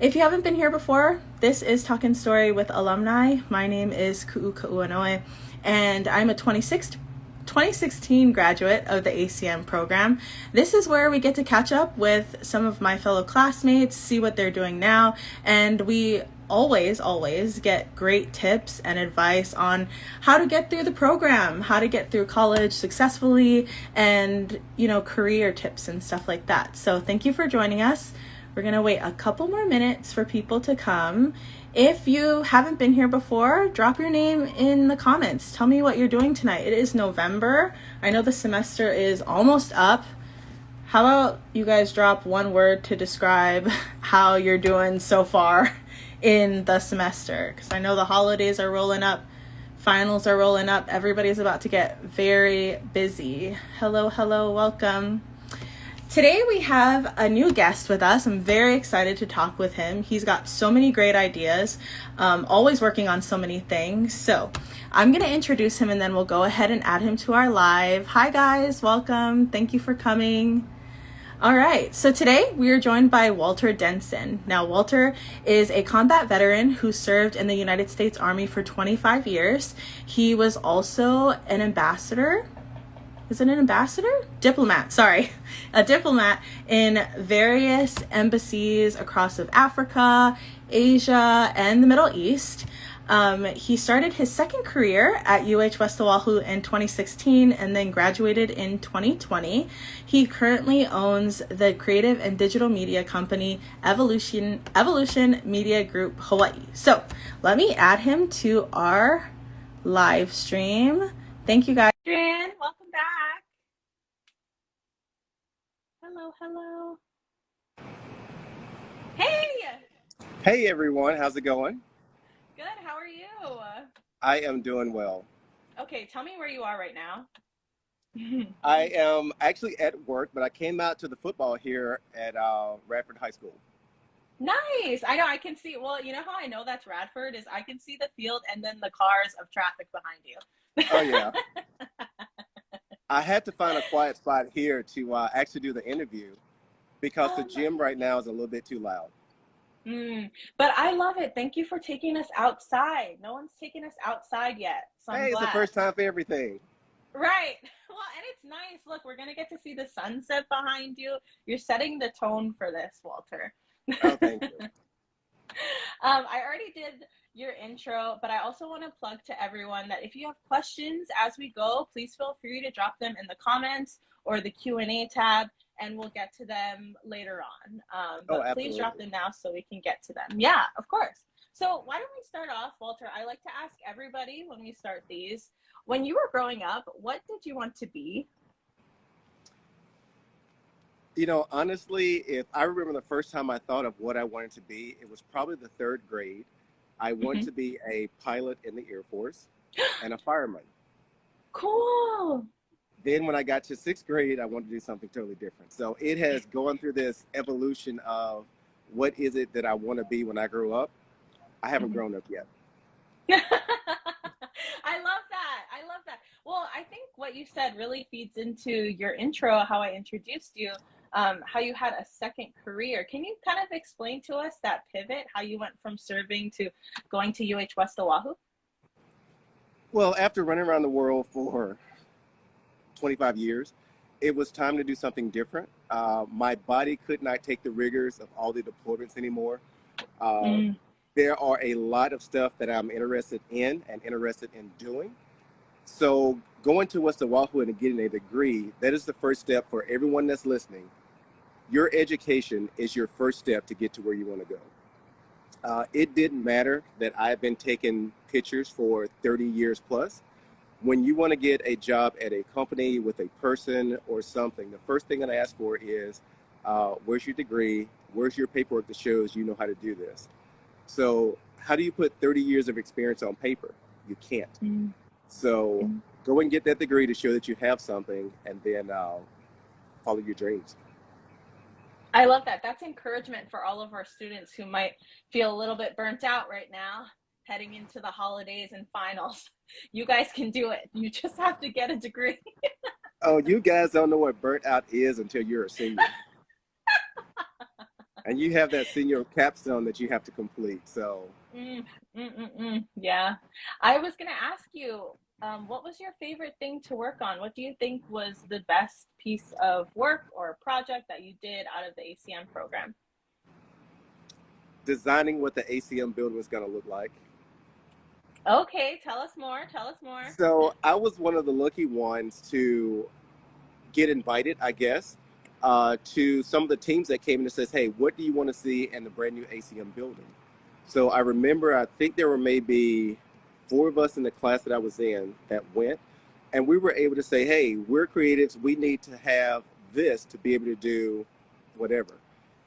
If you haven't been here before, this is Talkin Story with Alumni. My name is Ku'u Ka'uanoe, and I'm a 2016 graduate of the ACM program. This is where we get to catch up with some of my fellow classmates, see what they're doing now, and we always get great tips and advice on how to get through the program, how to get through college successfully, and career tips and stuff like that. So thank you for joining us. We're gonna wait a couple more minutes for people to come. If you haven't been here before, drop your name in the comments. Tell me what you're doing tonight. It is November. I know the semester is almost up. How about you guys drop one word to describe how you're doing so far in the semester? Because I know the holidays are rolling up, finals are rolling up, everybody's about to get very busy. Hello, welcome. Today we have a new guest with us. I'm very excited to talk with him. He's got so many great ideas, always working on so many things. So I'm going to introduce him and then we'll go ahead and add him to our live. Hi guys, welcome. Thank you for coming. All right, so today we are joined by Walter Denson. Now, Walter is a combat veteran who served in the United States Army for 25 years. He was also an ambassador. Is it an ambassador? Diplomat, sorry. A diplomat in various embassies across of Africa, Asia, and the Middle East. He started his second career at West Oahu in 2016 and then graduated in 2020. He currently owns the creative and digital media company Evolution Media Group Hawaii. So let me add him to our live stream. Thank you guys. Adrian, welcome back. Hello. Hey, Hey everyone, how's it going? good. How are you? I am doing well. Okay, tell me where you are right now. I am actually at work, but I came out to the football here at Radford High School. Nice. I know I can see. Well, you know how I know that's Radford is I can see the field and then the cars of traffic behind Oh you. yeah, I had to find a quiet spot here to actually do the interview because the gym right now is a little bit too loud. But I love it. Thank you for taking us outside. No one's taken us outside yet, so I'm Hey, it's the glad. first time for everything. Right. Well, and it's nice. Look, we're gonna get to see the sunset behind you. You're setting the tone for this, Walter. Oh, thank you. I already did your intro, but I also want to plug to everyone that if you have questions as we go, please feel free to drop them in the comments or the Q&A tab, and we'll get to them later on. Oh, But please drop absolutely. them now so we can get to them. Yeah, of course. So why don't we start off, Walter? I like to ask everybody when we start these, when you were growing up, what did you want to be? Honestly, if I remember the first time I thought of what I wanted to be, it was probably the third grade. I wanted Mhm. to be a pilot in the Air Force and a fireman. Cool. Then when I got to sixth grade, I wanted to do something totally different. So it has gone through this evolution of what is it that I want to be when I grow up. I haven't Mhm. grown up yet. I love that. I love that. Well, I think what you said really feeds into your intro, how I introduced you, how you had a second career. Can you kind of explain to us that pivot, how you went from serving to going to West Oahu? Well, after running around the world for 25 years, it was time to do something different. My body could not take the rigors of all the deployments anymore. Uh, Mm, there are a lot of stuff that I'm interested in and interested in doing. So going to West Oahu and getting a degree, that is the first step for everyone that's listening. Your education is your first step to get to where you want to go. It didn't matter that I've been taking pictures for 30 years plus. When you want to get a job at a company with a person or something, the first thing that I ask for is, where's your degree? Where's your paperwork that shows you know how to do this? So how do you put 30 years of experience on paper? You can't. mm, So mm. go and get that degree to show that you have something, and then follow your dreams. I love that. That's encouragement for all of our students who might feel a little bit burnt out right now, heading into the holidays and finals. You guys can do it. You just have to get a degree. Oh, you guys don't know what burnt out is until you're a senior. And you have that senior capstone that you have to complete. So Yeah. I was going to ask you, what was your favorite thing to work on? What do you think was the best piece of work or project that you did out of the ACM program? designing what the ACM building was going to look like. Okay, tell us more. Tell us more. So I was one of the lucky ones to get invited, I guess, to some of the teams that came in and says, "Hey, what do you want to see in the brand new ACM building?" So I remember, I think there were maybe four of us in the class that I was in that went, and we were able to say, "Hey, we're creatives. We need to have this to be able to do whatever."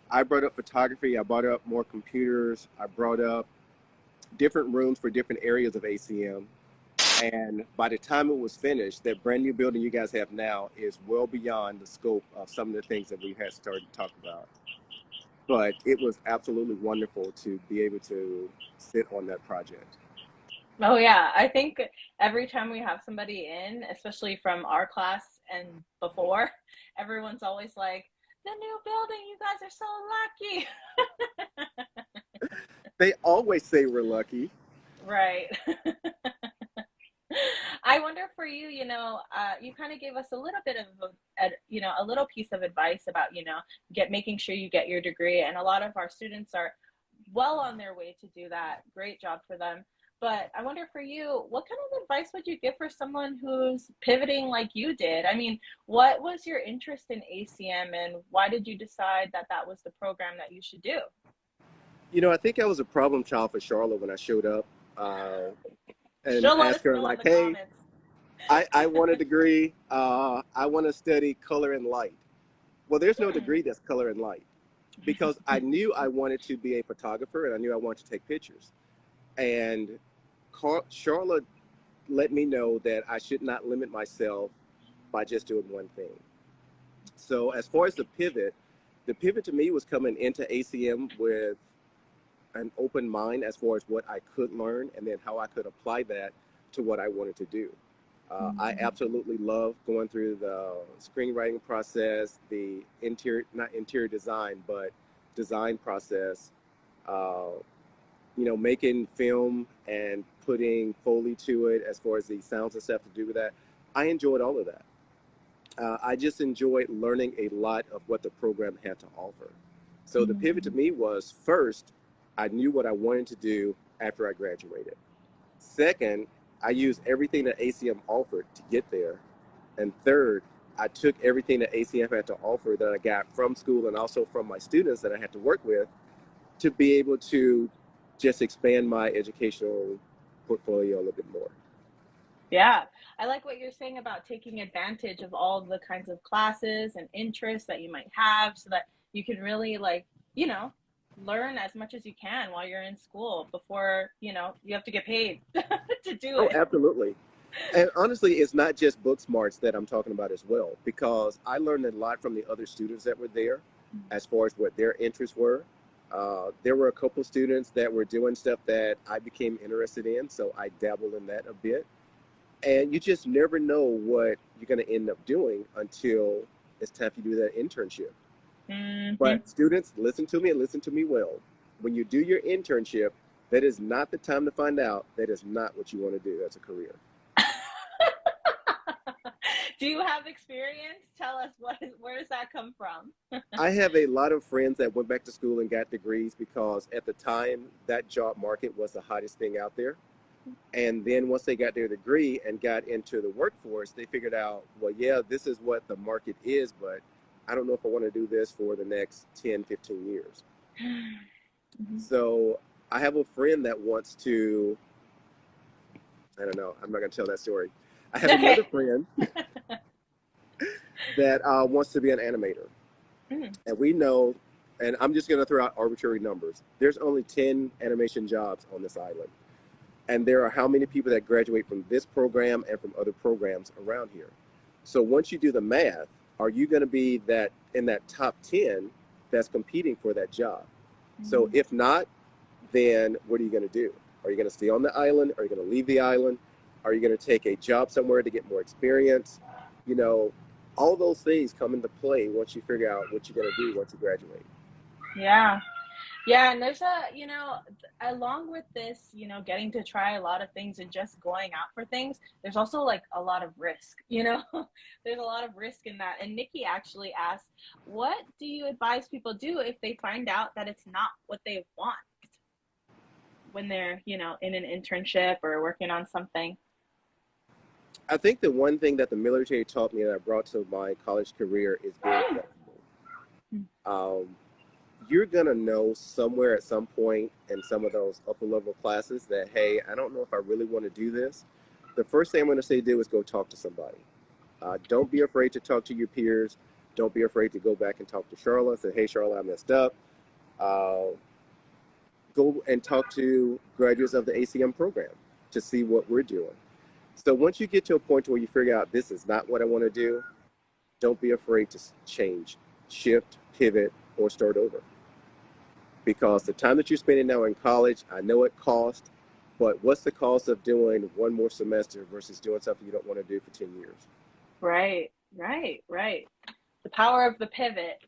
I brought up photography. I brought up more computers. I brought up different rooms for different areas of ACM. And by the time it was finished, that brand new building you guys have now is well beyond the scope of some of the things that we had started to talk about. But it was absolutely wonderful to be able to sit on that project. Oh yeah, I think every time we have somebody in, especially from our class and before, everyone's always like, "The new building, you guys are so lucky." They always say we're lucky. Right. I wonder for you, you kind of gave us a little bit of a little piece of advice about, get making sure you get your degree, and a lot of our students are well on their way to do that. Great job for them. But I wonder for you, what kind of advice would you give for someone who's pivoting like you did? I mean, what was your interest in ACM and why did you decide that that was the program that you should do? I think I was a problem child for Charlotte when I showed up uh, and She'll let asked us her, know in like, the "Hey, comments. I want a degree. I want to study color and light." Well, there's no Hmm. degree that's color and light because I knew I wanted to be a photographer and I knew I wanted to take pictures. And Charlotte let me know that I should not limit myself by just doing one thing. So as far as the pivot to me was coming into ACM with an open mind as far as what I could learn and then how I could apply that to what I wanted to do. I absolutely love going through the screenwriting process, the interior, not interior design, but design process, uh, making film and putting Foley to it as far as the sounds and stuff to do with that. I enjoyed all of that. I just enjoyed learning a lot of what the program had to offer. So the pivot to me was first, I knew what I wanted to do after I graduated. Second, I used everything that ACM offered to get there. And third, I took everything that ACM had to offer that I got from school and also from my students that I had to work with to be able to just expand my educational portfolio a little bit more. Yeah, I like what you're saying about taking advantage of all the kinds of classes and interests that you might have so that you can really you know, learn as much as you can while you're in school before, you have to get paid to do Oh, it. absolutely. And honestly, it's not just book smarts that I'm talking about as well, because I learned a lot from the other students that were there as far as what their interests were. There were a couple students that were doing stuff that I became interested in, so I dabbled in that a bit. And you just never know what you're going to end up doing until it's time to do that internship. Hmm. But students, listen to me and listen to me well. When you do your internship, that is not the time to find out that is not what you want to do as a career. Do you have experience? Tell us where does that come from? I have a lot of friends that went back to school and got degrees because at the time that job market was the hottest thing out there. And then once they got their degree and got into the workforce, they figured out, well, yeah, this is what the market is, but I don't know if I want to do this for the next 10, 15 years. Mhm. So I have a friend that wants to, I don't know, I'm not going to tell that story. I have another Okay. friend that wants to be an animator. Mm. And we know, and I'm just going to throw out arbitrary numbers. There's only 10 animation jobs on this island. And there are how many people that graduate from this program and from other programs around here. So once you do the math, are you going to be that in that top 10 that's competing for that job? So Mhm. if not, then what are you going to do? Are you going to stay on the island? Are you going to leave the island? Are you going to take a job somewhere to get more experience? You know, all those things come into play once you figure out what you're going to do once you graduate. Yeah. Yeah, and there's along with this, getting to try a lot of things and just going out for things, there's also like a lot of risk, there's a lot of risk in that. And Nikki actually asked, what do you advise people do if they find out that it's not what they want when they're, in an internship or working on something? I think the one thing that the military taught me that I brought to my college career is being flexible. Um, you're gonna know somewhere at some point in some of those upper level classes that, hey, I don't know if I really want to do this. The first thing I'm gonna say do is go talk to somebody. Don't be afraid to talk to your peers. Don't be afraid to go back and talk to Charlotte. Say, hey, Charlotte, I messed up. Uh, Go and talk to graduates of the ACM program to see what we're doing. So once you get to a point where you figure out this is not what I want to do, don't be afraid to change, shift, pivot, or start over. Because the time that you're spending now in college, I know it costs, but what's the cost of doing one more semester versus doing something you don't want to do for 10 years? Right, right, right. The power of the pivot.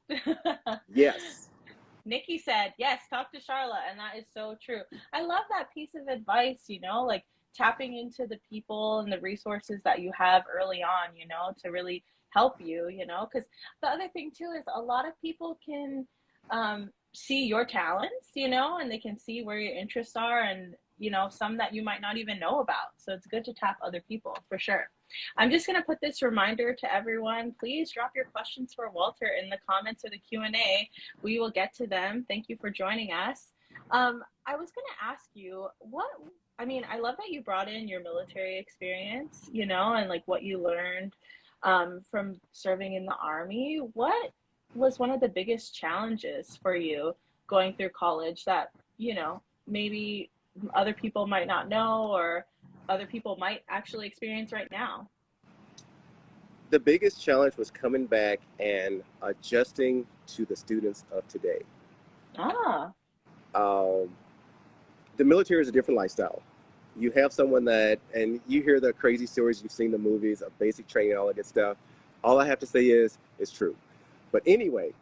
Yes. Nikki said, yes, talk to Charlotte. And that is so true. I love that piece of advice, like tapping into the people and the resources that you have early on, to really help you, because the other thing too is a lot of people can see your talents, and they can see where your interests are and, some that you might not even know about. So it's good to tap other people for sure. I'm just going to put this reminder to everyone. Please drop your questions for Walter in the comments or the Q&A. We will get to them. Thank you for joining us. I was going to ask you, I love that you brought in your military experience, and like what you learned from serving in the Army. What was one of the biggest challenges for you going through college that, maybe other people might not know or other people might actually experience right now? The biggest challenge was coming back and adjusting to the students of today. Ah, Um, the military is a different lifestyle. You have someone that, and you hear the crazy stories, you've seen the movies of basic training, all that good stuff. All I have to say is, it's true. But anyway,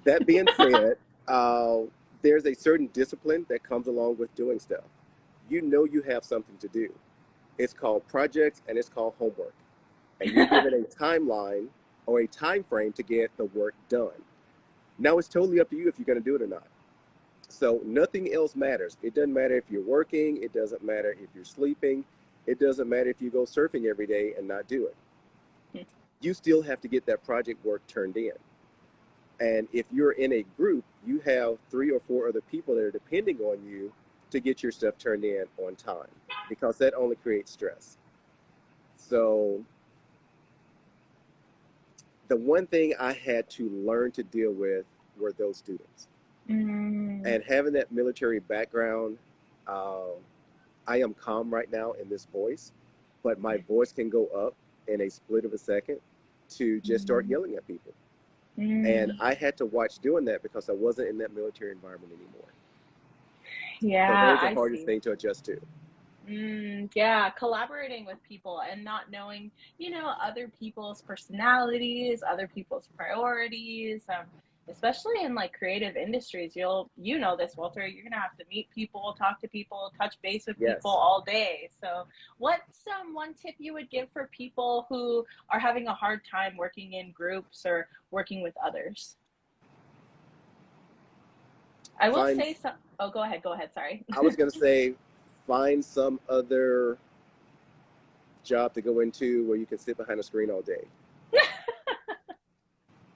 that being said, uh, there's a certain discipline that comes along with doing stuff. You know you have something to do. It's called projects and it's called homework. And you're given a timeline or a time frame to get the work done. Now it's totally up to you if you're going to do it or not. So nothing else matters. It doesn't matter if you're working. It doesn't matter if you're sleeping. It doesn't matter if you go surfing every day and not do it. You still have to get that project work turned in. And if you're in a group, you have 3 or 4 other people that are depending on you to get your stuff turned in on time, because that only creates stress. So the one thing I had to learn to deal with were those students. And having that military background, uh, I am calm right now in this voice, but my voice can go up in a split of a second to just start yelling at people. And I had to watch doing that because I wasn't in that military environment anymore. So that yeah, was the I hardest see. thing to adjust to. Yeah, collaborating with people and not knowing, other people's personalities, other people's priorities, especially in like creative industries. You know this, Walter. You're gonna have to meet people, talk to people, touch base with people Yes. all day. So, what's one tip you would give for people who are having a hard time working in groups or working with others? I will Find, say some. Oh, go ahead. Go ahead. Sorry. I was going to say, find some other job to go into where you can sit behind a screen all day.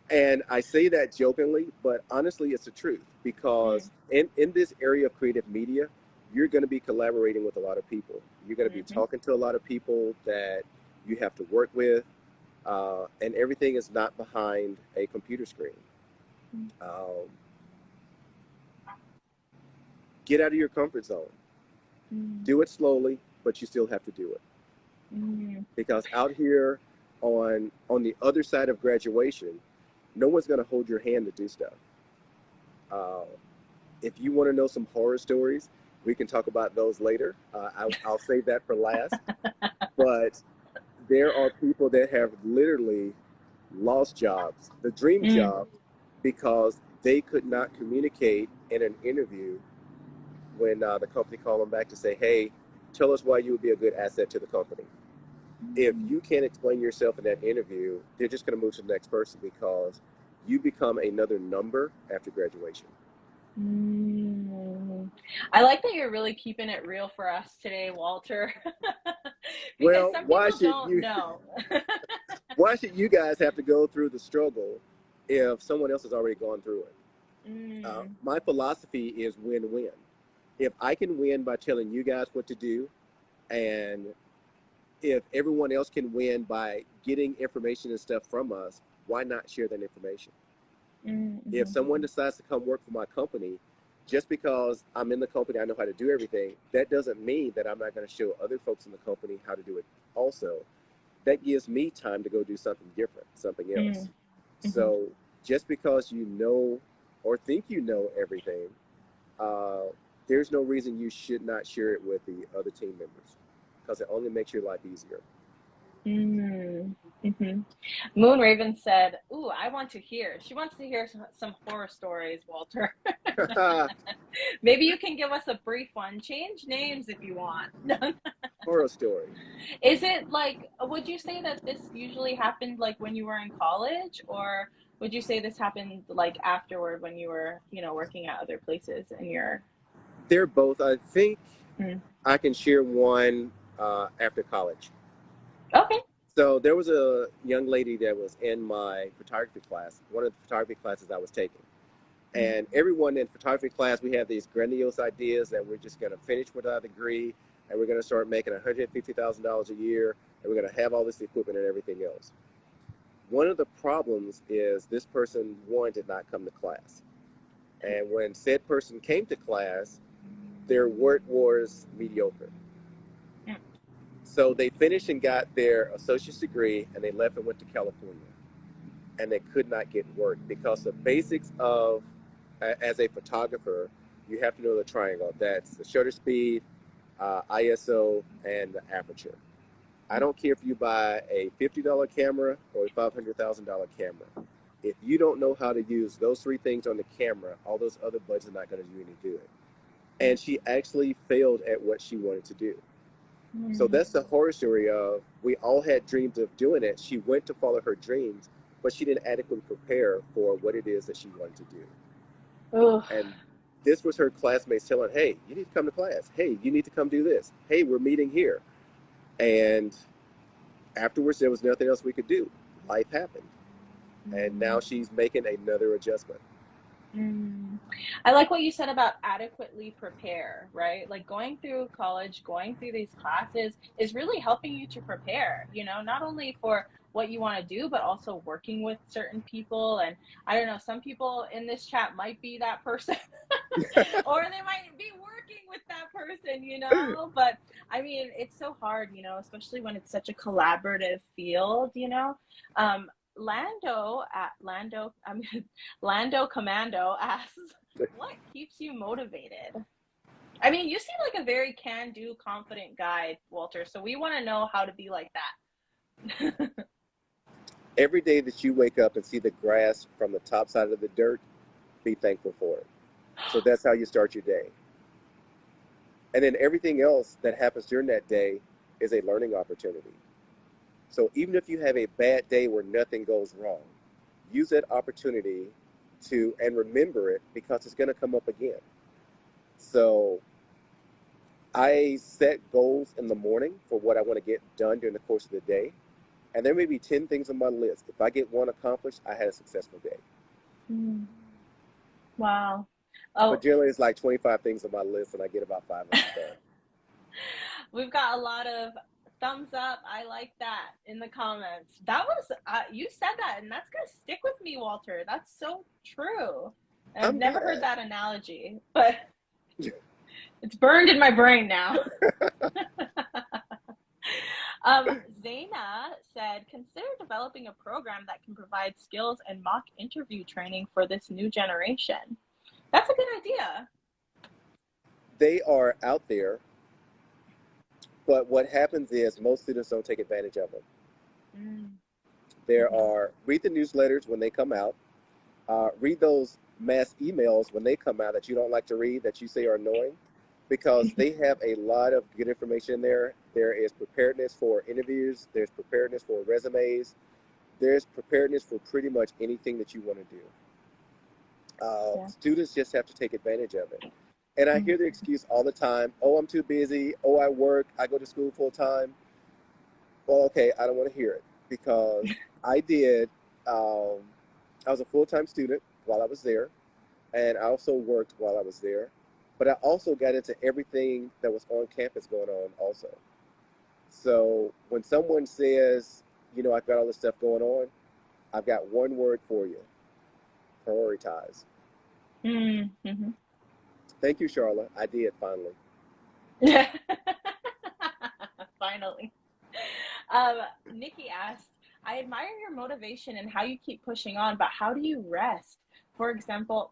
And I say that jokingly, but honestly, it's the truth, because in this area of creative media, you're going to be collaborating with a lot of people. You're going to be Mm-hmm. talking to a lot of people that you have to work with, and everything is not behind a computer screen. Um, get out of your comfort zone. Mm-hmm. Do it slowly, but you still have to do it, Mm-hmm. because out here on the other side of graduation, no one's going to hold your hand to do stuff. Uh, if you want to know some horror stories, we can talk about those later. I'll save that for last. But there are people that have literally lost jobs, the dream job, because they could not communicate in an interview when the company called them back to say, hey, tell us why you would be a good asset to the company. If you can't explain yourself in that interview, they're just going to move to the next person because you become another number after graduation. I like that you're really keeping it real for us today, Walter. Because Well, some people don't know. why should you guys have to go through the struggle if someone else has already gone through it? My philosophy is win-win. If I can win by telling you guys what to do, and if everyone else can win by getting information and stuff from us, why not share that information? If someone decides to come work for my company, just because I'm in the company, I know how to do everything, that doesn't mean that I'm not going to show other folks in the company how to do it also. That gives me time to go do something different, something else. So just because you know or think you know everything, there's no reason you should not share it with the other team members, because it only makes your life easier. Moon Raven said, ooh, I want to hear. She wants to hear some horror stories, Walter. Maybe you can give us a brief one. Change names if you want. Horror story. Is it like, would you say that this usually happened like when you were in college, or would you say this happened like afterward when you were, you know, working at other places in your... They're both. I think I can share one after college. Okay. So there was a young lady that was in my photography class, one of the photography classes I was taking. And everyone in photography class, we have these grandiose ideas that we're just going to finish with our degree, and we're going to start making $150,000 a year, and we're going to have all this equipment and everything else. One of the problems is this person, one, did not come to class. And when said person came to class, their work was mediocre. So they finished and got their associate's degree, and they left and went to California. And they could not get work because the basics of, as a photographer, you have to know the triangle. That's the shutter speed, ISO, and the aperture. I don't care if you buy a $50 camera or a $500,000 camera. If you don't know how to use those three things on the camera, all those other buttons are not going to do any good. And she actually failed at what she wanted to do. So that's the horror story of, we all had dreams of doing it. She went to follow her dreams, but she didn't adequately prepare for what it is that she wanted to do. And this was her classmates telling, hey, you need to come to class. Hey, you need to come do this. Hey, we're meeting here. And afterwards, there was nothing else we could do. Life happened. And now she's making another adjustment. I like what you said about adequately prepare, right? Like going through college, going through these classes is really helping you to prepare, you know, not only for what you want to do, but also working with certain people. And I don't know, some people in this chat might be that person or they might be working with that person, you know, but I mean, it's so hard, you know, especially when it's such a collaborative field, you know. Lando Commando asks, what keeps you motivated? I mean, you seem like a very can-do, confident guy, Walter, so we want to know how to be like that. Every day that you wake up and see the grass from the top side of the dirt, be thankful for it. So that's how you start your day. And then everything else that happens during that day is a learning opportunity. So even if you have a bad day where nothing goes wrong, use that opportunity to, and remember it, because it's going to come up again. So I set goals in the morning for what I want to get done during the course of the day. And there may be 10 things on my list. If I get one accomplished, I had a successful day. Wow. But generally it's like 25 things on my list and I get about 5 of them done. We've got a lot of thumbs up. I like that in the comments. That was, you said that, and that's going to stick with me, Walter. That's so true. And I've never heard that analogy, but it's burned in my brain now. Zaina said, consider developing a program that can provide skills and mock interview training for this new generation. That's a good idea. They are out there. But what happens is most students don't take advantage of them. There are, read the newsletters when they come out. Read those mass emails when they come out that you don't like to read, that you say are annoying, because they have a lot of good information in there. There is preparedness for interviews. There's preparedness for resumes. There's preparedness for pretty much anything that you want to do. Yeah. Students just have to take advantage of it. And I hear the excuse all the time, oh, I'm too busy. Oh, I work. I go to school full time. Well, okay, I don't want to hear it, because I did. I was a full-time student while I was there, and I also worked while I was there. But I also got into everything that was on campus going on also. So when someone says, you know, I've got all this stuff going on, I've got one word for you: prioritize. Mm-hmm. Thank you, Charlotte. I did finally. Finally. Nikki asked, I admire your motivation and how you keep pushing on, but how do you rest? For example,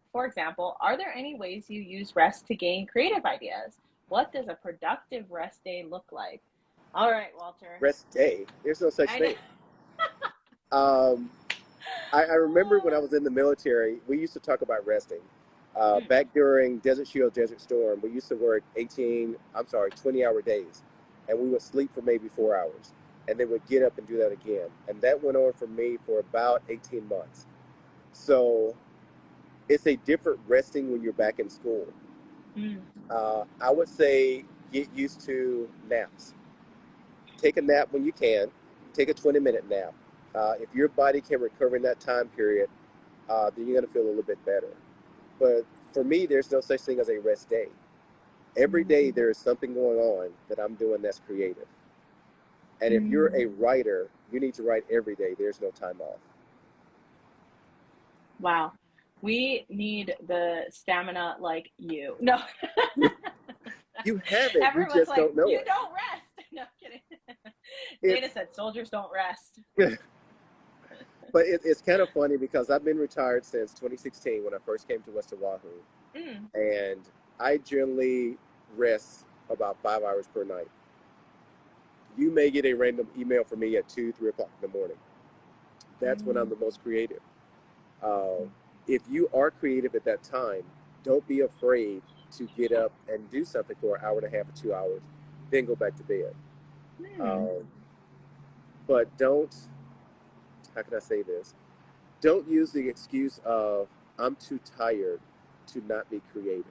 are there any ways you use rest to gain creative ideas? What does a productive rest day look like? All right, Walter. Rest day. There's no such I know. thing. Um, I remember when I was in the military, we used to talk about resting. Back during Desert Shield, Desert Storm, we used to work 20-hour days. And we would sleep for maybe 4 hours. And then would get up and do that again. And that went on for me for about 18 months. So it's a different resting when you're back in school. I would say get used to naps. Take a nap when you can. Take a 20-minute nap. If your body can recover in that time period, then you're going to feel a little bit better. But for me, there's no such thing as a rest day. Every day there is something going on that I'm doing that's creative. And if you're a writer, you need to write every day. There's no time off. Wow. We need the stamina like you. No. You have it. Everyone's You just like, don't know you it. don't rest. No, I'm kidding. Dana said soldiers don't rest. But it's kind of funny, because I've been retired since 2016 when I first came to West Oahu. And I generally rest about 5 hours per night. You may get a random email from me at 2, 3 o'clock in the morning. That's when I'm the most creative. If you are creative at that time, don't be afraid to get up and do something for an hour and a half or 2 hours, then go back to bed. But don't, how can I say this? Don't use the excuse of, I'm too tired to not be creative.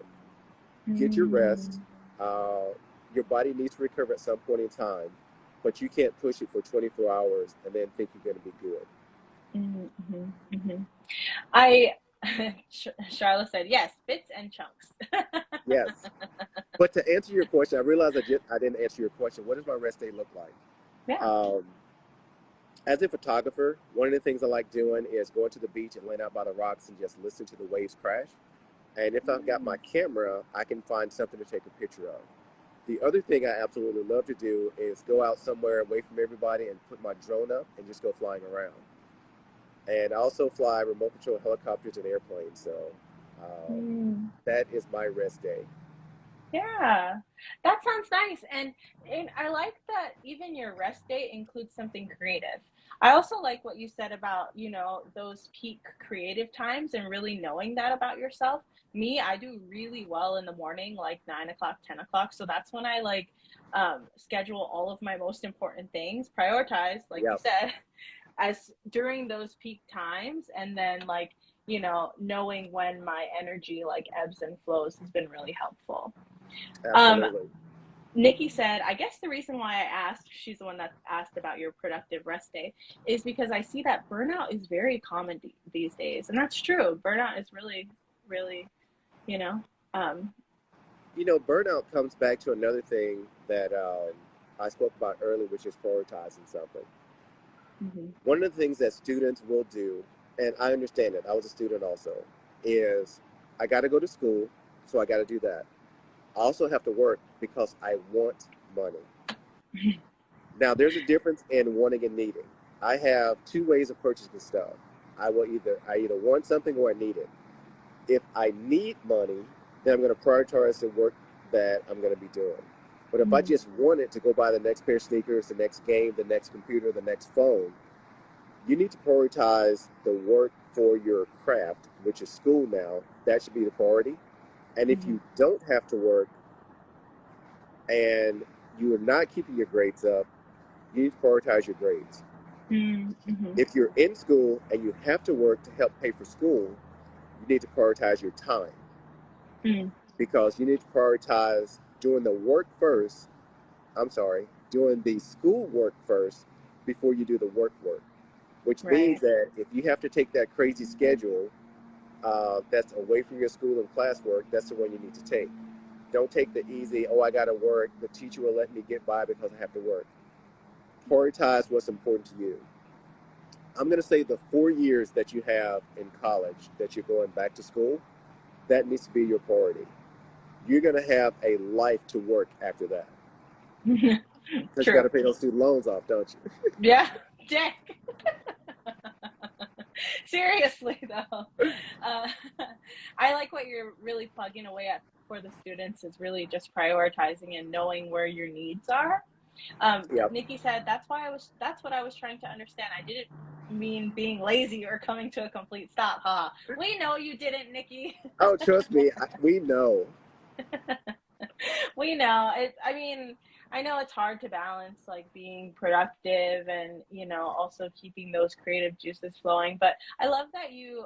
Get your rest. Your body needs to recover at some point in time, but you can't push it for 24 hours and then think you're going to be good. Charlotte said, yes, bits and chunks. Yes. But to answer your question, I realized I didn't answer your question. What does my rest day look like? Yeah. As a photographer, one of the things I like doing is going to the beach and laying out by the rocks and just listen to the waves crash. And if I've got my camera, I can find something to take a picture of. The other thing I absolutely love to do is go out somewhere away from everybody and put my drone up and just go flying around. And I also fly remote control helicopters and airplanes. So that is my rest day. Yeah, that sounds nice. And I like that even your rest day includes something creative. I also like what you said about, those peak creative times and really knowing that about yourself. Me, I do really well in the morning, like 9 o'clock, 10 o'clock. So that's when I schedule all of my most important things, prioritize, like you said, as during those peak times. And then knowing when my energy ebbs and flows has been really helpful. Absolutely. Nikki said, I guess the reason why I asked, she's the one that asked about your productive rest day, is because I see that burnout is very common these days. And that's true. Burnout is really, really, burnout comes back to another thing that I spoke about earlier, which is prioritizing something. One of the things that students will do, and I understand it, I was a student also, is I got to go to school, so I got to do that. I also have to work because I want money. Now, there's a difference in wanting and needing. I have two ways of purchasing stuff. I either want something or I need it. If I need money, then I'm going to prioritize the work that I'm going to be doing. But if I just want it to go buy the next pair of sneakers, the next game, the next computer, the next phone, You need to prioritize the work for your craft, which is school now. That should be the priority. And if Mm-hmm. you don't have to work and you are not keeping your grades up, you need to prioritize your grades. Mm-hmm. If you're in school and you have to work to help pay for school, you need to prioritize your time, Mm-hmm. because you need to prioritize doing the work first. I'm sorry, doing the school work first before you do the work, which means Right. that if you have to take that crazy schedule that's away from your school and classwork, that's the one you need to take. Don't take the easy, oh, I got to work. The teacher will let me get by because I have to work. Prioritize what's important to you. I'm going to say the 4 years that you have in college that you're going back to school, that needs to be your priority. You're going to have a life to work after that, because you got True. to pay those student loans off, don't you? Yeah. Jack. Seriously though, uh, I like what you're really plugging away at for the students is really just prioritizing and knowing where your needs are. Yep. Nikki said that's what I was trying to understand. I didn't mean being lazy or coming to a complete stop. Ha. We know you didn't, Nikki. Oh, trust me, we know. We know it. I mean, I know it's hard to balance like being productive and also keeping those creative juices flowing, but I love that you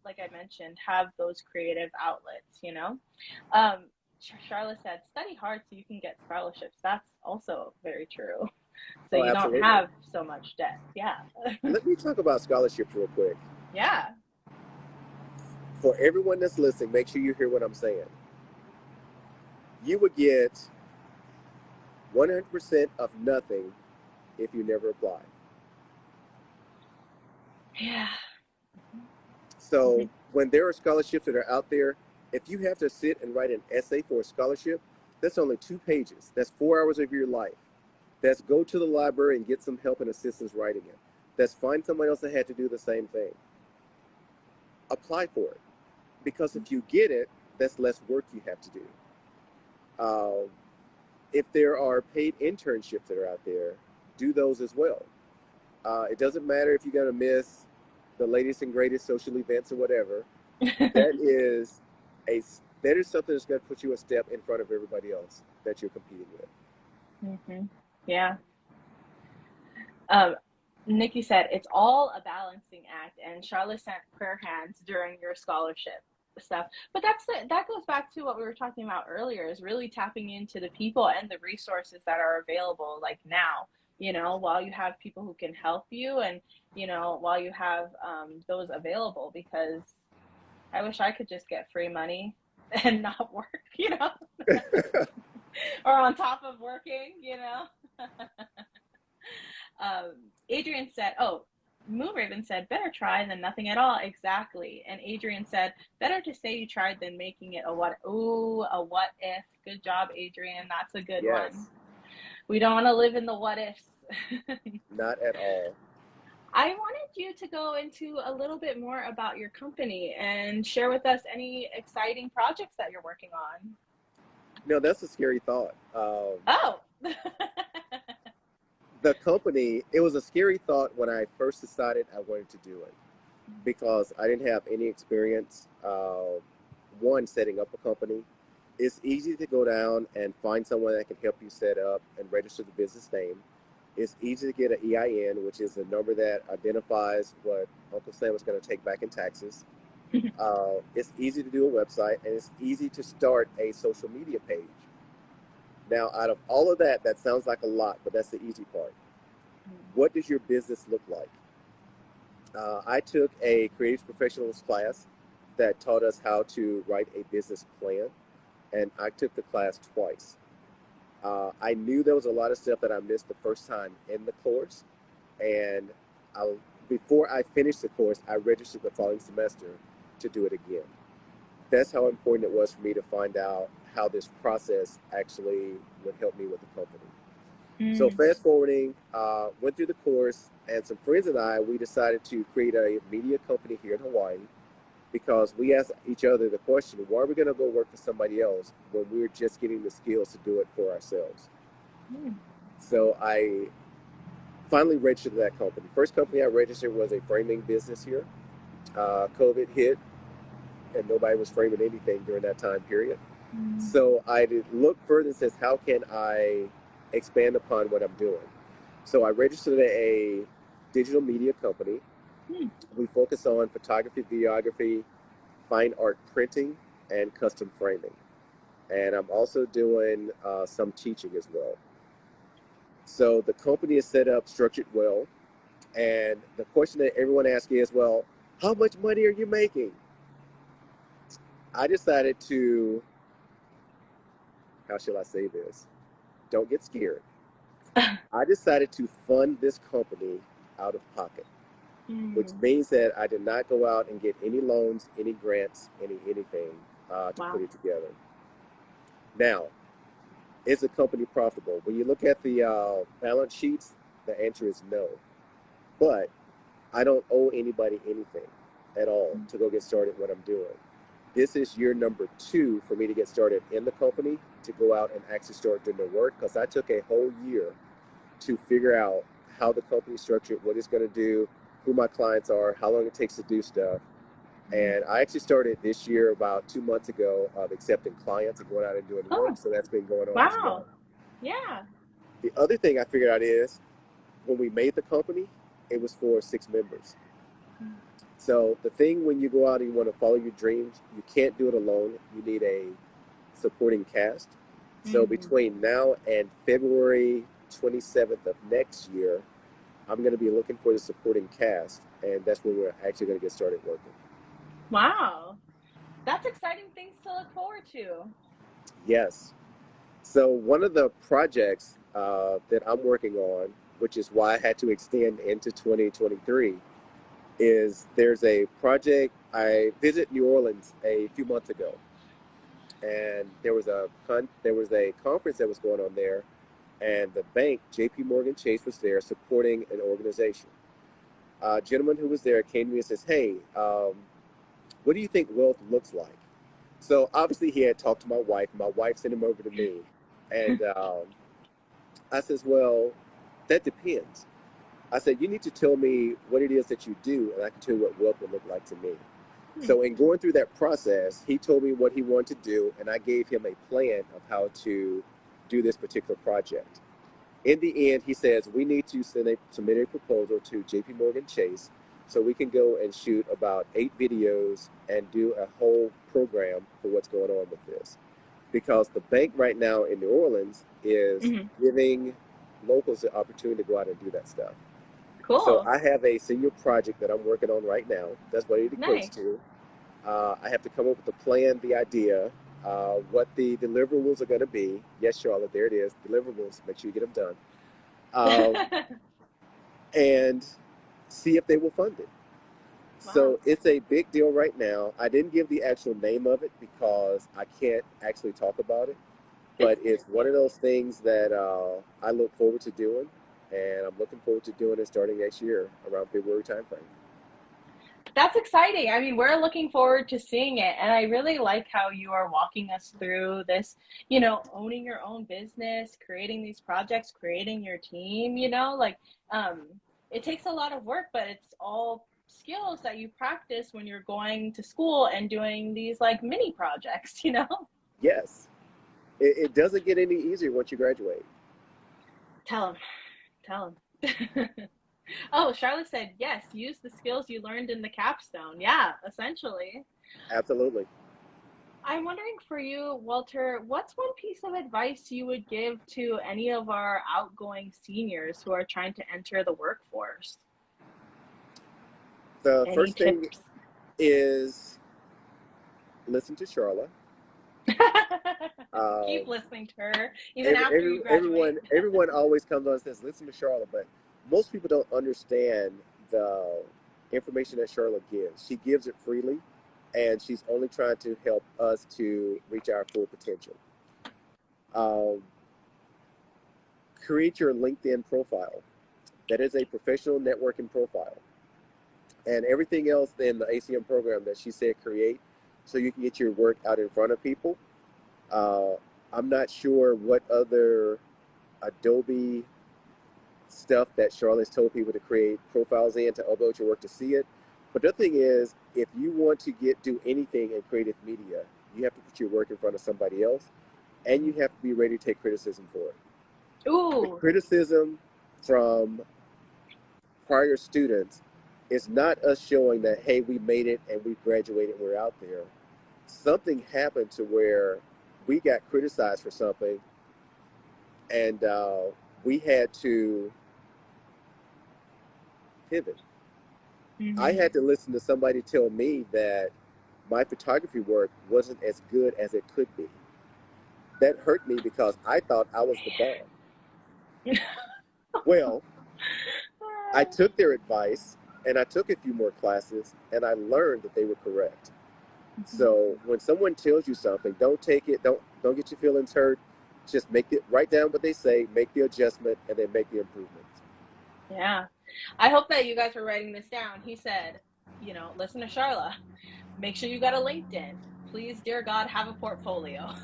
like I mentioned have those creative outlets. um Charlotte said study hard so you can get scholarships. That's also very true, so Oh, you don't absolutely. have so much debt. Yeah. Let me talk about scholarships real quick. Yeah. For everyone that's listening, make sure you hear what I'm saying. You would get 100% of nothing if you never apply. Yeah. So Mhm. when there are scholarships that are out there, if you have to sit and write an essay for a scholarship, that's only 2 pages. That's 4 hours of your life. That's go to the library and get some help and assistance writing it. That's find someone else that had to do the same thing. Apply for it. Because if you get it, that's less work you have to do. Um, if there are paid internships that are out there, do those as well. It doesn't matter if you're going to miss the latest and greatest social events or whatever. That is a that is something that's going to put you a step in front of everybody else that you're competing with. Hmm. Yeah. Um, Nikki said it's all a balancing act, and Charlotte sent prayer hands during your scholarship stuff. But that goes back to what we were talking about earlier, is really tapping into the people and the resources that are available, like now. While you have people who can help you, and while you have those available, because I wish I could just get free money and not work, or on top of working. Adrian said, "Oh, Moonraven said, better try than nothing at all." Exactly. And Adrian said, better to say you tried than making it a what. Ooh, a what if. Good job, Adrian. That's a good one. Yes, We don't want to live in the what ifs. not at all. I wanted you to go into a little bit more about your company and share with us any exciting projects that you're working on. No, that's a scary thought. Oh. The company, it was a scary thought when I first decided I wanted to do it, because I didn't have any experience. One, setting up a company. It's easy to go down and find someone that can help you set up and register the business name. It's easy to get an EIN, which is a number that identifies what Uncle Sam is going to take back in taxes. It's easy to do a website, and it's easy to start a social media page. Now, out of all of that, that sounds like a lot, but that's the easy part. What does your business look like? I took a creative professionals class that taught us how to write a business plan, and I took the class twice. I knew there was a lot of stuff that I missed the first time in the course, and I, before I finished the course, I registered the following semester to do it again. That's how important it was for me to find out how this process actually would help me with the company. So Mm. fast forwarding, went through the course, and some friends and I, we decided to create a media company here in Hawaii, because we asked each other the question, why are we going to go work for somebody else when we're just getting the skills to do it for ourselves? Mm. So I finally registered that company. First company I registered was a framing business here. COVID hit, and nobody was framing anything during that time period. Mm. So I did look further and says, how can I expand upon what I'm doing? So I registered a digital media company. Hmm. We focus on photography, videography, fine art printing, and custom framing. And I'm also doing some teaching as well. So the company is set up, structured well. And the question that everyone asks me is, well, how much money are you making? I decided to, how shall I say this? Don't get scared. I decided to fund this company out of pocket, which Mm. means that I did not go out and get any loans, any grants, anything to put Wow. it together. Now, is the company profitable? When you look at the balance sheets, the answer is no. But I don't owe anybody anything at all to go get started what I'm doing. This is year number 2 for me to get started in the company to go out and actually start doing the work, because I took a whole year to figure out how the company is structured, what it's going to do, who my clients are, how long it takes to do stuff. And I actually started this year about 2 months ago of accepting clients and going out and doing work. Oh, So that's been going on as well. wow. Yeah. The other thing I figured out is when we made the company, it was for 6 members. So the thing when you go out and you want to follow your dreams, you can't do it alone. You need a supporting cast. So Mm. between now and February 27th of next year, I'm going to be looking for the supporting cast, and that's when we're actually going to get started working. Wow. That's exciting things to look forward to. Yes. So one of the projects that I'm working on, which is why I had to extend into 2023, is there's a project. I visited New Orleans a few months ago, and there was a conference that was going on there, and the bank, J.P. Morgan Chase, was there supporting an organization. A gentleman who was there came to me and says, "Hey, what do you think wealth looks like?" So obviously he had talked to my wife. My wife sent him over to me, and I says, "Well, that depends." I said, "You need to tell me what it is that you do, and I can tell you what wealth will look like to me." Hmm. So in going through that process, he told me what he wanted to do, and I gave him a plan of how to do this particular project. In the end, he says, we need to submit a proposal to JP Morgan Chase so we can go and shoot about 8 videos and do a whole program for what's going on with this. Because the bank right now in New Orleans is Hmm. giving locals the opportunity to go out and do that stuff. So Cool. I have a senior project that I'm working on right now. That's what it equates Nice. to. I have to come up with a plan, the idea, what the deliverables are going to be. Yes, Charlotte, there it is. Deliverables. Make sure you get them done. Um, and see if they will fund it. Wow. So it's a big deal right now. I didn't give the actual name of it because I can't actually talk about it. But it's one of those things that I look forward to doing. And I'm looking forward to doing it starting next year around February timeframe. That's exciting. I mean, we're looking forward to seeing it. And I really like how you are walking us through this, owning your own business, creating these projects, creating your team, um, it takes a lot of work, but it's all skills that you practice when you're going to school and doing these like mini projects. Yes, it doesn't get any easier once you graduate. Tell them, tell them. Oh, Charlotte said, yes, use the skills you learned in the capstone. Yeah, essentially. Absolutely. I'm wondering for you, Walter, what's one piece of advice you would give to any of our outgoing seniors who are trying to enter the workforce? The Any first thing tips? is listen to Charlotte. Keep Um, listening to her even after you graduate. everyone always comes on and says, listen to Charlotte, but most people don't understand the information that Charlotte gives. She gives it freely, and she's only trying to help us to reach our full potential. Um, create your LinkedIn profile. That is a professional networking profile. And everything else in the ACM program that she said create so you can get your work out in front of people. Uh, I'm not sure what other Adobe stuff that Charlotte's told people to create profiles in to upload your work to see it. But the other thing is, if you want to do anything in creative media, you have to put your work in front of somebody else, and you have to be ready to take criticism for it. The Ooh. criticism from prior students is not us showing that, hey, we made it and we graduated, we're out there. Something happened to where we got criticized for something, and we had to pivot. I had to listen to somebody tell me that my photography work wasn't as good as it could be. That hurt me because I thought I was the bomb. Well, I took their advice and I took a few more classes and I learned that they were correct. So when someone tells you something, don't take it, don't get your feelings hurt. Just write down what they say, make the adjustment, and then make the improvements. Yeah. I hope that you guys were writing this down. He said, you know, listen to Charla. Make sure you got a LinkedIn. Please, dear God, have a portfolio.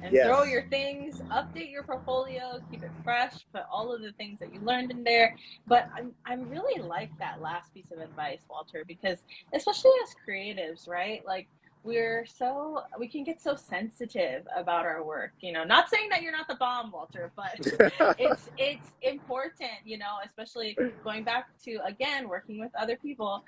And throw Yes, your things, update your portfolio, keep it fresh, put all of the things that you learned in there. But I'm really like that last piece of advice, Walter, because especially as creatives, right? Like we can get so sensitive about our work, you know, not saying that you're not the bomb, Walter, but it's important, you know, especially going back to, again, working with other people,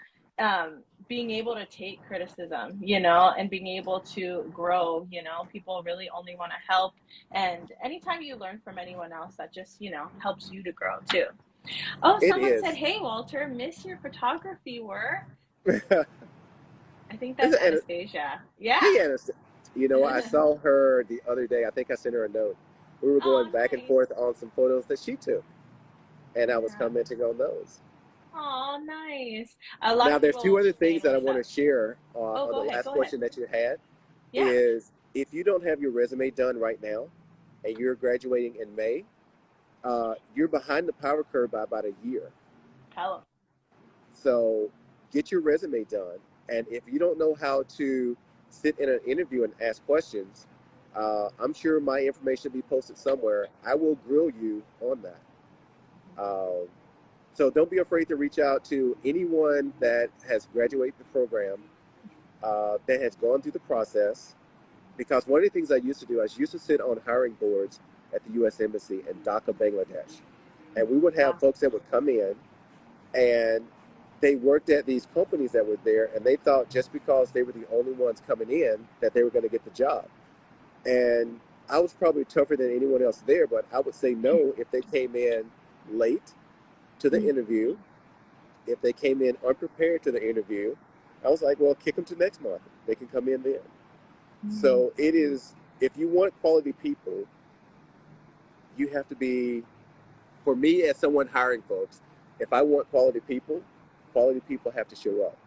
being able to take criticism, you know, and being able to grow, you know, people really only want to help. And anytime you learn from anyone else, that just, you know, helps you to grow too. Oh, it someone said, is. hey, Walter, miss your photography work. This I think is that's Anastasia. Yeah. Hey, Anderson. You know, I saw her the other day. I think I sent her a note. We were Oh, going back and nice. forth on some photos that she took, and I was Yeah. commenting on those. Oh, nice. A lot Now, of there's two people other things saying that I what's want up. to share Oh, on go the ahead. last Go ahead. question that you had. Yeah. Is if you don't have your resume done right now, and you're graduating in May, you're behind the power curve by about a year. Hello. So get your resume done. And if you don't know how to sit in an interview and ask questions, I'm sure my information will be posted somewhere. I will grill you on that. So don't be afraid to reach out to anyone that has graduated the program, that has gone through the process. Because one of the things I used to do, I used to sit on hiring boards at the U.S. Embassy in Dhaka, Bangladesh. And we would have Wow. folks that would come in and they worked at these companies that were there, and they thought just because they were the only ones coming in that they were going to get the job. And I was probably tougher than anyone else there, but I would say no if they came in late to the interview, if they came in unprepared to the interview. I was like, well, kick them to next month. They can come in then. So it is, if you want quality people, you have to be, for me as someone hiring folks, if I want quality people have to show up.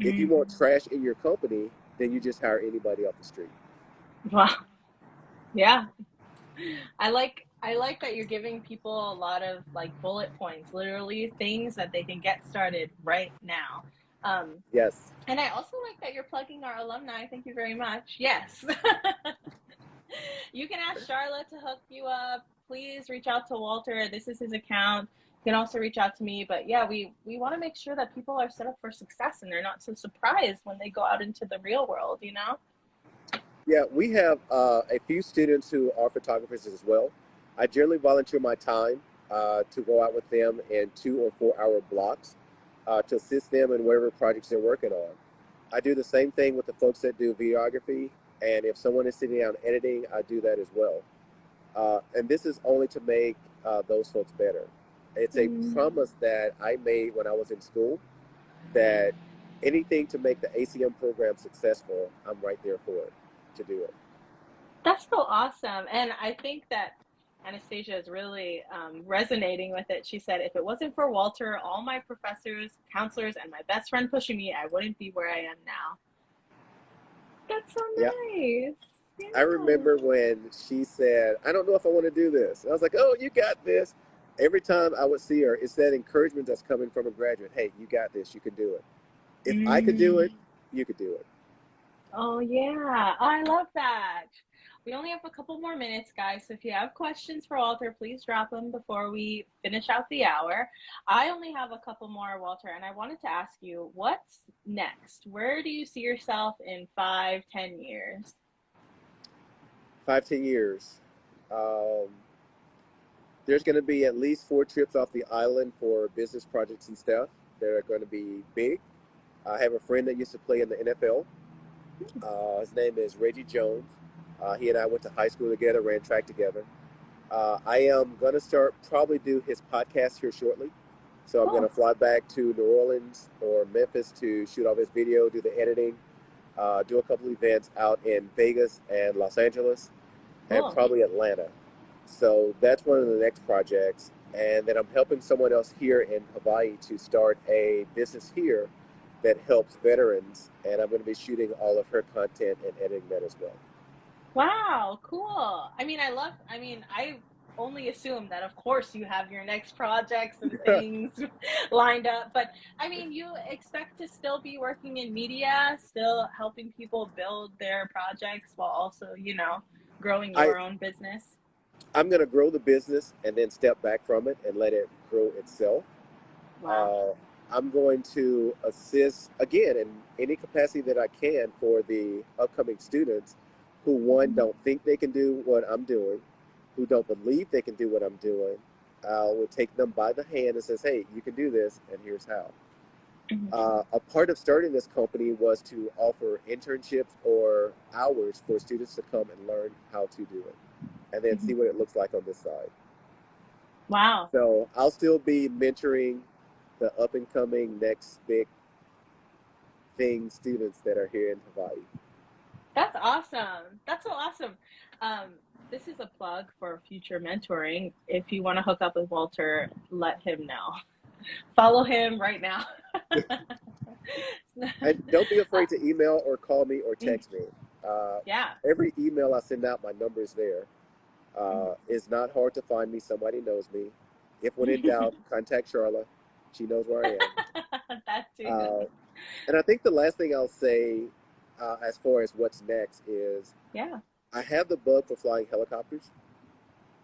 If you want trash in your company, then you just hire anybody off the street. Wow. Yeah. I like that you're giving people a lot of like bullet points, literally things that they can get started right now. Um, Yes. and I also like that you're plugging our alumni. Thank you very much. Yes. You can ask Charlotte to hook you up. Please reach out to Walter. This is his account. You can also reach out to me. But yeah, we want to make sure that people are set up for success and they're not so surprised when they go out into the real world, you know? Yeah, we have a few students who are photographers as well. I generally volunteer my time to go out with them in 2 or 4 hour blocks to assist them in whatever projects they're working on. I do the same thing with the folks that do videography, and if someone is sitting down editing, I do that as well. And this is only to make those folks better. It's a promise that I made when I was in school that anything to make the ACM program successful, I'm right there for it to do it. That's so awesome. And I think that Anastasia is really resonating with it. She said, if it wasn't for Walter, all my professors, counselors, and my best friend pushing me, I wouldn't be where I am now. That's so Yeah. nice. I Yeah. remember when she said, I don't know if I want to do this. And I was like, oh, you got this. Every time I would see her, it's that encouragement that's coming from a graduate. Hey, you got this. You can do it. If I could do it, you could do it. Oh, yeah. I love that. We only have a couple more minutes, guys. So if you have questions for Walter, please drop them before we finish out the hour. I only have a couple more, Walter, and I wanted to ask you, what's next? Where do you see yourself in 5, 10 years? 5, 10 years. Um, there's going to be at least 4 trips off the island for business projects and stuff that are going to be big. I have a friend that used to play in the NFL. His name is Reggie Jones. He and I went to high school together, ran track together. I am going to start probably do his podcast here shortly. So I'm going to Cool. fly back to New Orleans or Memphis to shoot all this video, do the editing, do a couple events out in Vegas and Los Angeles, and Cool. probably Atlanta. So that's one of the next projects. And then I'm helping someone else here in Hawaii to start a business here that helps veterans. And I'm going to be shooting all of her content and editing that as well. Wow, cool. I only assume that, of course, you have your next projects and things lined up, but you expect to still be working in media, still helping people build their projects while also, growing I, your own business. I'm going to grow the business and then step back from it and let it grow itself. Wow. Uh, I'm going to assist again in any capacity that I can for the upcoming students who, one, Mhm. don't think they can do what I'm doing, who don't believe they can do what I'm doing. I will take them by the hand and says, "Hey, you can do this, and here's how." Mhm. A part of starting this company was to offer internships or hours for students to come and learn how to do it, and then Mhm. see what it looks like on this side. Wow. So I'll still be mentoring the up and coming next big thing students that are here in Hawaii. That's awesome. That's so awesome. This is a plug for future mentoring. If you want to hook up with Walter, let him know. Follow him right now. And don't be Uh, afraid to email or call me or mm, text me. Uh, yeah. every email I send out, my number is there. Mm. It's not hard to find me. Somebody knows me. If when in doubt, contact Charla. She knows where I am. That too. Uh, and I think the last thing I'll say, as far as what's next, is Yeah. I have the bug for flying helicopters.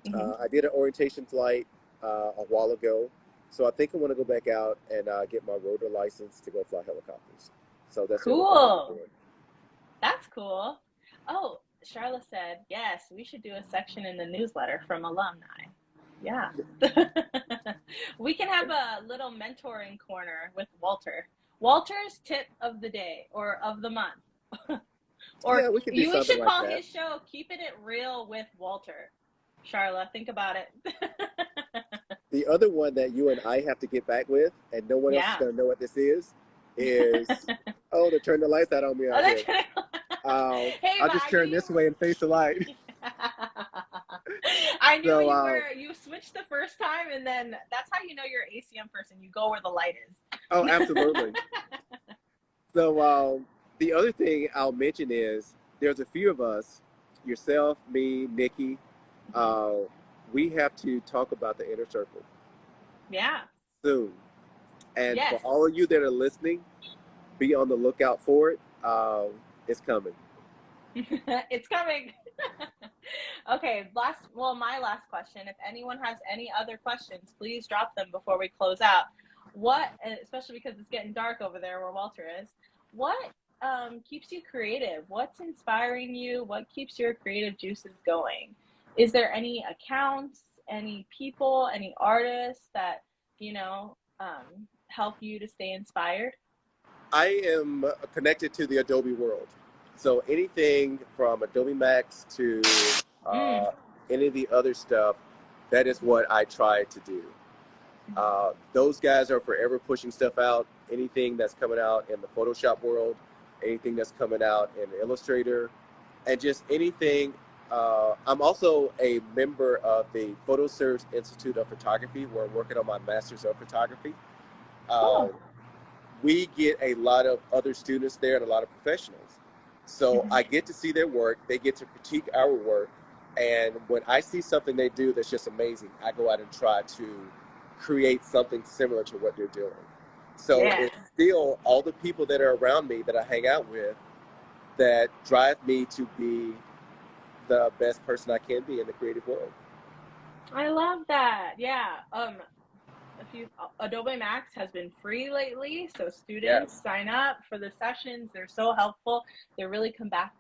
Hmm. I did an orientation flight a while ago, so I think I want to go back out and get my rotor license to go fly helicopters. So that's the other thing I'm Cool. doing. That's cool. Oh, Charlotte said, yes, we should do a section in the newsletter from alumni. Yeah. We can have a little mentoring corner with Walter. Walter's tip of the day or of the month. Yeah, Or we could do you something should like call that. his show Keeping It Real with Walter. Charla, think about it. The other one that you and I have to get back with, and no one else is Yeah. going to know what this is, oh, they turned the lights out on me Oh, out that's here. right. Hey, I'll but just I knew turn you this way and face the light. were. I knew So, you switched the first time, and then that's how you know you're an ACM person. You go where the light oh, is. absolutely. So, the other thing I'll mention is there's a few of us, yourself, me, Nikki. Mhm. Uh, we have to talk about the inner circle Yeah. soon. And for Yes. all of you that are listening, be on the lookout for it. It's coming. It's coming. Okay, my last question. If anyone has any other questions, please drop them before we close out. Especially because it's getting dark over there where Walter is, what keeps you creative? What's inspiring you? What keeps your creative juices going? Is there any accounts, any people, any artists that, help you to stay inspired? I am connected to the Adobe world. So anything from Adobe Max to Mm. uh, any of the other stuff, that is what I try to do. Those guys are forever pushing stuff out. Anything that's coming out in the Photoshop world, anything that's coming out in Illustrator, and just anything. I'm also a member of the PhotoServes Institute of Photography, where I'm working on my master's of photography. Uh, Cool. we get a lot of other students there and a lot of professionals. So Hmm. I get to see their work. They get to critique our work. And when I see something they do that's just amazing, I go out and try to create something similar to what they're doing. So Yeah. it's still all the people that are around me that I hang out with that drive me to be the best person I can be in the creative world. I love that. Yeah. A few Adobe Max has been free lately, so students Yes, sign up for the sessions. They're so helpful. They're really compact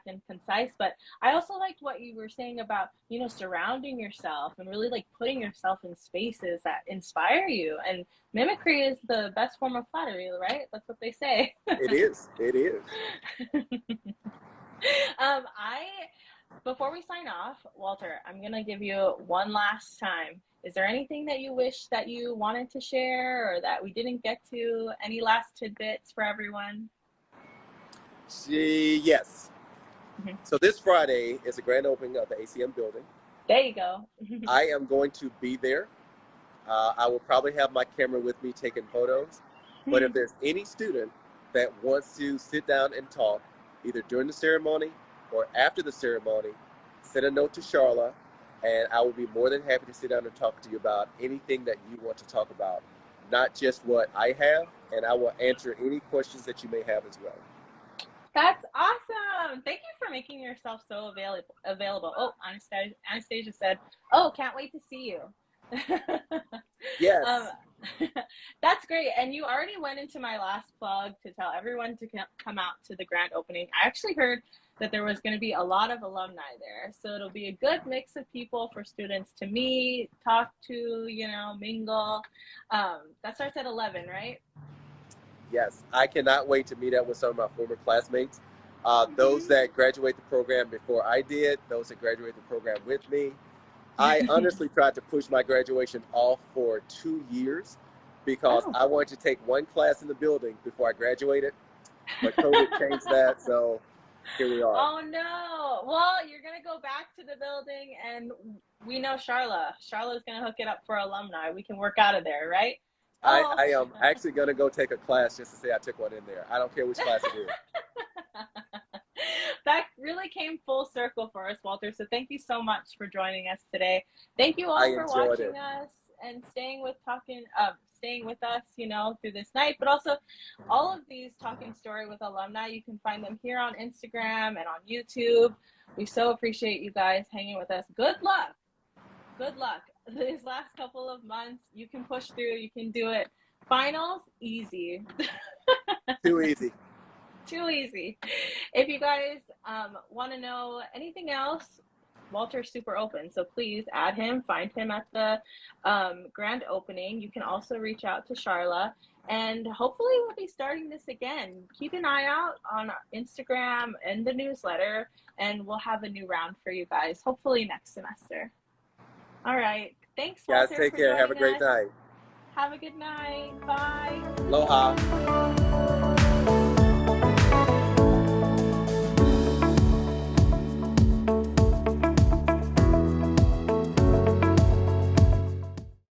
and concise. But I also liked what you were saying about, surrounding yourself and really like putting yourself in spaces that inspire you. And mimicry is the best form of flattery, right? That's what they say. it is. It is. I Before we sign off, Walter, I'm gonna give you one last time. Is there anything that you wish that you wanted to share or that we didn't get to? Any last tidbits for everyone? Yes. Mhm. So this Friday is the grand opening of the ACM building. There you go. I am going to be there. I will probably have my camera with me taking photos. But if there's any student that wants to sit down and talk, either during the ceremony or after the ceremony, send a note to Charla, and I will be more than happy to sit down and talk to you about anything that you want to talk about, not just what I have, and I will answer any questions that you may have as well. That's awesome. Thank you for making yourself so available. Oh, Anastasia said, "Oh, can't wait to see you." Yes. um, that's great. And you already went into my last plug to tell everyone to come out to the grand opening. I actually heard that there was going to be a lot of alumni there. So it'll be a good mix of people for students to meet, talk to, mingle. That starts at 11, right? Yes, I cannot wait to meet up with some of my former classmates. Those that graduate the program before I did, those that graduate the program with me. I honestly tried to push my graduation off for 2 years because Oh. I wanted to take one class in the building before I graduated, but COVID changed that, so here we are. Oh no. Well, you're gonna go back to the building, and we know Charla. Charla's gonna hook it up for alumni. We can work out of there, right? Oh. I am actually going to go take a class just to say I took one in there. I don't care which class it is. That really came full circle for us, Walter. So thank you so much for joining us today. Thank you all I for enjoyed watching it. us and staying with us, through this night. But also, all of these Talking Story with alumni, you can find them here on Instagram and on YouTube. We so appreciate you guys hanging with us. Good luck. Good luck. These last couple of months, you can push through. You can do it. Finals, easy. Too easy. Too easy. If you guys want to know anything else, Walter's super open, so please add him, find him at the grand opening. You can also reach out to Charla, and hopefully we'll be starting this again. Keep an eye out on Instagram and the newsletter, and we'll have a new round for you guys, hopefully next semester. All right. Thanks, Guys, Walter, take for care. Have a joining great us. night. Have a good night. Bye. Aloha.